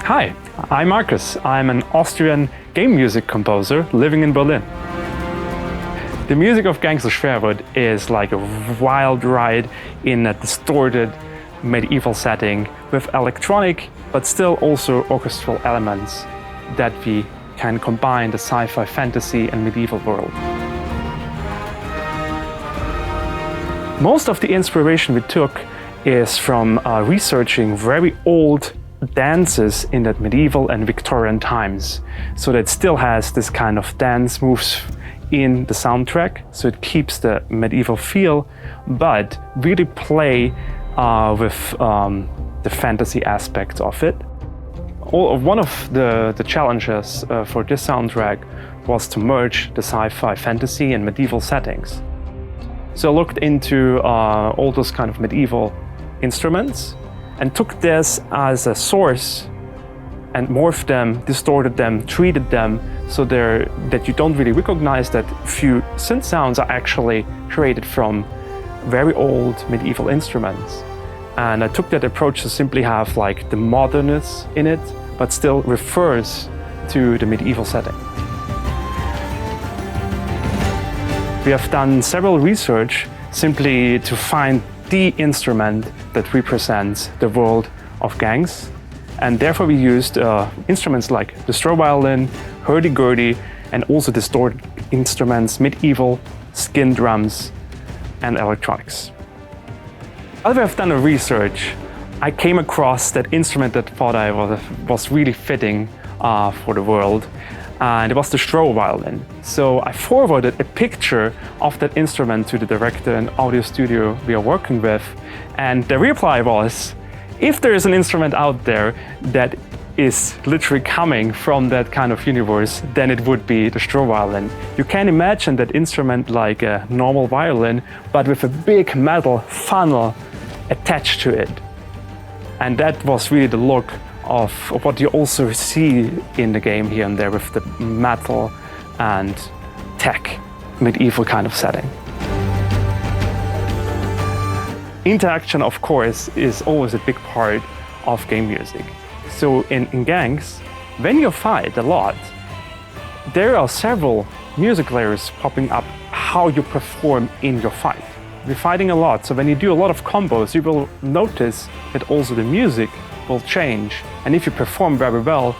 Hi, I'm Marcus. I'm an Austrian game music composer living in Berlin. The music of Gangs of Sherwood is like a wild ride in a distorted medieval setting with electronic but still also orchestral elements that we can combine the sci-fi, fantasy and medieval world. Most of the inspiration we took is from researching very old dances in the medieval and Victorian times. So that it still has this kind of dance moves in the soundtrack, so it keeps the medieval feel, but really play with the fantasy aspect of it. One of the challenges for this soundtrack was to merge the sci-fi, fantasy and medieval settings. So I looked into all those kind of medieval instruments and took this as a source and morphed them, distorted them, treated them so that you don't really recognize that few synth sounds are actually created from very old medieval instruments. And I took that approach to simply have like the modernness in it, but still refers to the medieval setting. We have done several research simply to find the instrument that represents the world of gangs. And therefore we used instruments like the straw violin, hurdy-gurdy, and also distorted instruments, medieval, skin drums, and electronics. As we have done a research, I came across that instrument that I thought was really fitting for the world, and it was the straw violin. So I forwarded a picture of that instrument to the director and audio studio we are working with, and the reply was, if there is an instrument out there that is literally coming from that kind of universe, then it would be the straw violin. You can imagine that instrument like a normal violin, but with a big metal funnel attached to it. And that was really the look of what you also see in the game here and there with the metal and tech medieval kind of setting. Interaction, of course, is always a big part of game music. So in Gangs, when you fight a lot, there are several music layers popping up how you perform in your fight. You're fighting a lot, so when you do a lot of combos, you will notice that also the music will change. And if you perform very well,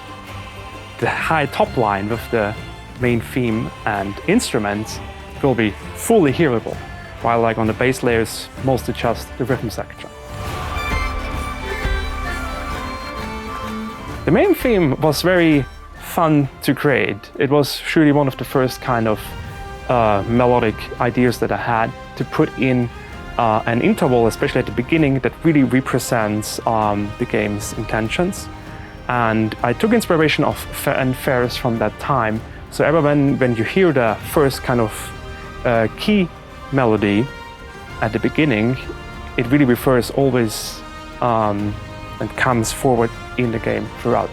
the high top line with the main theme and instruments will be fully hearable, while like on the bass layers, mostly just the rhythm section. The main theme was very fun to create. It was surely one of the first kind of melodic ideas that I had to put in an interval, especially at the beginning, that really represents the game's intentions. And I took inspiration of fanfares from that time. So when you hear the first kind of key melody at the beginning, it really refers always and comes forward in the game throughout.